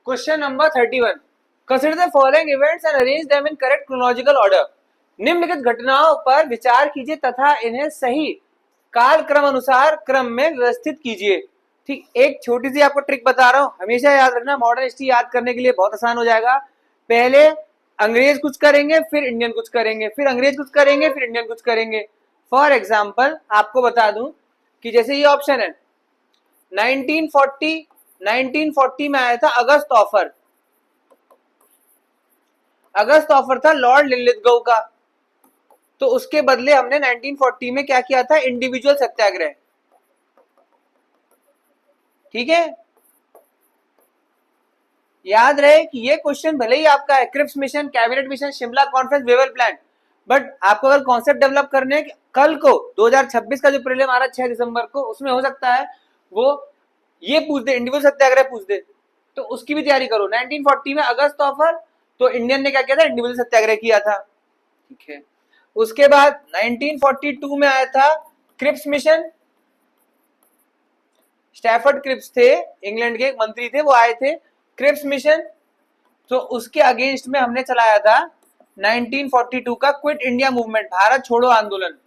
Question number 31। Consider the following events and arrange them in correct chronological order. निम्नलिखित घटनाओं पर विचार कीजिए तथा इन्हें सही काल क्रम अनुसार क्रम में व्यवस्थित कीजिए। ठीक, एक छोटी सी आपको ट्रिक बता रहा हूं, हमेशा याद रखना, मॉडर्न हिस्ट्री याद करने के लिए बहुत आसान हो जाएगा। पहले अंग्रेज कुछ करेंगे, फिर इंडियन कुछ करेंगे, फिर अंग्रेज कुछ करेंगे, फिर इंडियन कुछ करेंगे। फॉर एग्जाम्पल आपको बता दूं कि जैसे ये ऑप्शन है 1940 में आया था अगस्त ऑफर। अगस्त ऑफर था लॉर्ड लिनलिथगो का, तो उसके बदले हमने 1940 में क्या किया था, इंडिविजुअल सत्याग्रह। ठीक है, याद रहे कि ये क्वेश्चन भले ही आपका है Cripps mission, cabinet mission, Shimla conference, Wavell plan, but आपको अगर कॉन्सेप्ट डेवलप करने हैं कल को 2026 का जो प्रीलिम आ रहा है 6 दिसंबर को, उसमें हो सकता है वो ये पूछ दे, इंडिविजुअल सत्याग्रह पूछ दे, तो उसकी भी तैयारी करो। 1940 में अगस्त ऑफर, तो इंडियन ने क्या किया था, इंडिविजुअल सत्याग्रह किया था। ठीक है, उसके बाद 1942 में आया था क्रिप्स मिशन। स्टैफर्ड क्रिप्स थे, इंग्लैंड के एक मंत्री थे, वो आए थे क्रिप्स मिशन, तो उसके अगेंस्ट में हमने चलाया था 1942 का क्विट इंडिया मूवमेंट, भारत छोड़ो आंदोलन।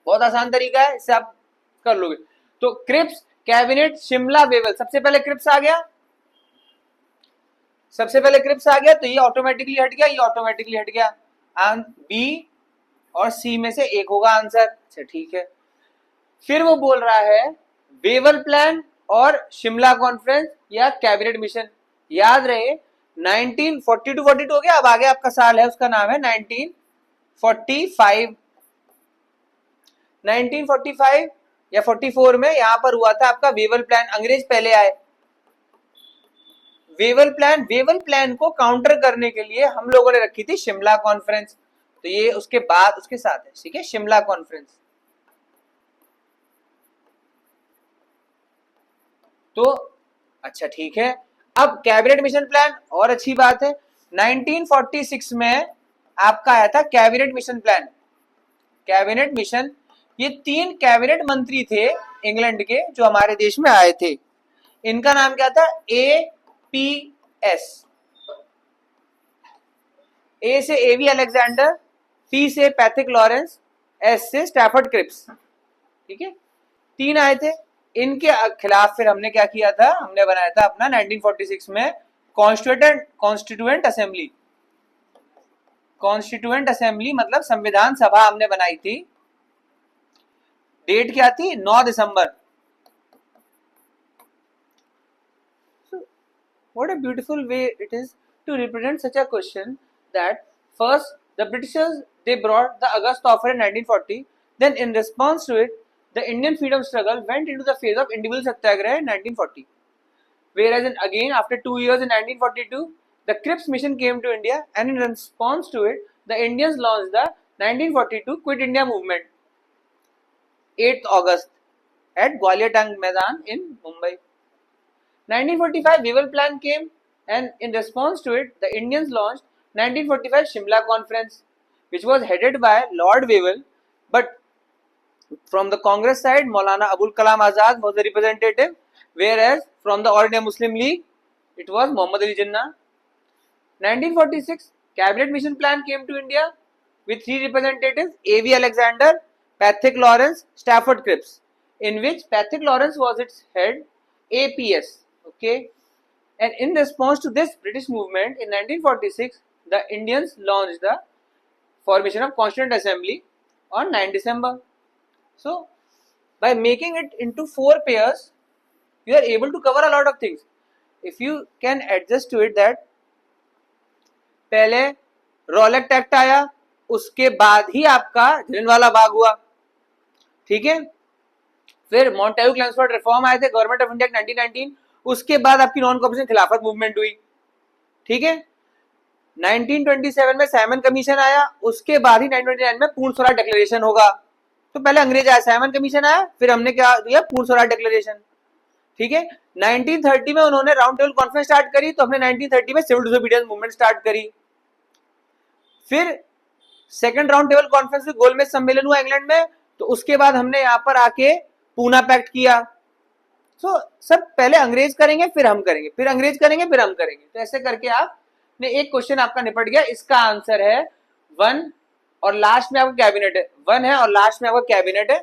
बहुत आसान तरीका है, इससे आप कर लोगे। तो क्रिप्स, कैबिनेट, शिमला, वेवल, सबसे पहले क्रिप्स आ गया, सबसे पहले क्रिप्स आ गया, तो ये ऑटोमेटिकली हट गया, ये ऑटोमेटिकली हट गया। बी और सी में से एक होगा आंसर। अच्छा ठीक है, फिर वो बोल रहा है वेवल प्लान और शिमला कॉन्फ्रेंस या कैबिनेट मिशन। याद रहे 1942 हो गया, अब आगे आपका साल है, उसका नाम है 1945। 1945 या 44 में यहां पर हुआ था आपका वेवल प्लान, अंग्रेज पहले आए। वेवल प्लान को काउंटर करने के लिए हम लोगों ने रखी थी शिमला कॉन्फ्रेंस, तो ये उसके बाद उसके साथ है। ठीक है, शिमला कॉन्फ्रेंस। तो अच्छा ठीक है, अब कैबिनेट मिशन प्लान, और अच्छी बात है 1946 में आपका आया था cabinet mission plan. Cabinet mission, ये 3 कैबिनेट मंत्री थे इंग्लैंड के जो हमारे देश में आए थे, इनका नाम क्या था, APS। ए से एवी अलेक्जेंडर, पी से पैथिक लॉरेंस, एस से स्टैफर्ड क्रिप्स। ठीक है, 3 आए थे, इनके खिलाफ फिर हमने क्या किया था, हमने बनाया था अपना 1946 में कॉन्स्टिट्यूएंट असेंबली। कॉन्स्टिट्यूएंट असेंबली मतलब संविधान सभा हमने बनाई थी। डेट क्या थी, 9 दिसंबर। What a beautiful way it is to represent such a question that first the Britishers they brought the August offer in 1940, then in response to it the Indian freedom struggle went into the phase of individual satyagraha in 1940, whereas again after 2 years in 1942 the Cripps mission came to India, and in response to it the Indians launched the 1942 Quit India movement 8th August at Gwalior Tang Maidan in Mumbai. 1945 Weevil Plan came, and in response to it, the Indians launched 1945 Shimla Conference, which was headed by Lord Weevil, but from the Congress side, Maulana Abul Kalam Azad was the representative, whereas from the All India Muslim League, it was Muhammad Ali Jinnah. 1946 Cabinet Mission Plan came to India with 3 representatives, A.V. Alexander, Patrick Lawrence, Stafford Cripps, in which Patrick Lawrence was its head, APS. Okay, and in response to this British movement in 1946, the Indians launched the formation of Constituent Assembly on 9 December. So, by making it into 4 pairs, you are able to cover a lot of things. If you can adjust to it that पहले रॉलेक्ट act आया, उसके बाद ही आपका जलियांवाला बाग हुआ। ठीक है, फिर Montagu क्लेम्सफोर्ड reform आए थे, गवर्नमेंट ऑफ इंडिया 1919, उसके बाद आपकी नॉन कॉर्पोरेशन खिलाफत मूवमेंट हुई। ठीक है, 1927 में साइमन कमीशन आया, उसके बाद ही 1929 में पूर्ण स्वराज डिक्लेरेशन होगा। तो पहले अंग्रेज आया, साइमन कमीशन आया, फिर हमने क्या दिया, पूर्ण स्वराज डिक्लेरेशन। ठीक है, 1930 में उन्होंने राउंड टेबल कॉन्फ्रेंस स्टार्ट करी, तो हमने 1930 में सिविल डिसोबीडियंस मूवमेंट स्टार्ट करी। फिर सेकंड राउंड टेबल कॉन्फ्रेंस में गोलमेज सम्मेलन हुआ इंग्लैंड में, तो उसके बाद हमने यहाँ पर आके पूना पैक्ट किया। तो सब पहले अंग्रेज करेंगे फिर हम करेंगे, फिर अंग्रेज करेंगे फिर हम करेंगे, तो ऐसे करके आपने एक क्वेश्चन आपका निपट गया। इसका आंसर है 1 और लास्ट में आपका कैबिनेट है, 1 है और लास्ट में आपका कैबिनेट है,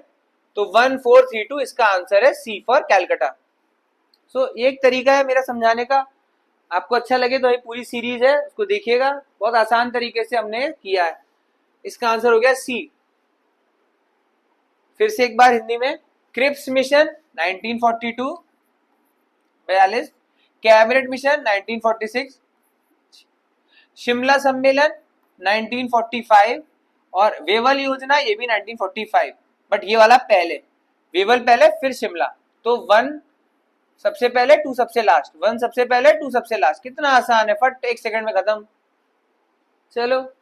तो 1432 इसका आंसर है, सी फॉर कैलकाटा। सो एक तरीका है मेरा समझाने का, आपको अच्छा लगे तो ये पूरी सीरीज है उसको देखिएगा, बहुत आसान तरीके से हमने किया है। इसका आंसर हो गया सी। फिर से एक बार हिंदी में, Cripps mission 1942 42, cabinet mission 1946, Shimla सम्मेलन 1945 और वेवल योजना ये भी 1945, बट ये वाला पहले, वेवल पहले फिर शिमला। तो 1 सबसे पहले 2 सबसे लास्ट, 1 सबसे पहले 2 सबसे लास्ट, कितना आसान है, फट 1 सेकंड में खत्म। चलो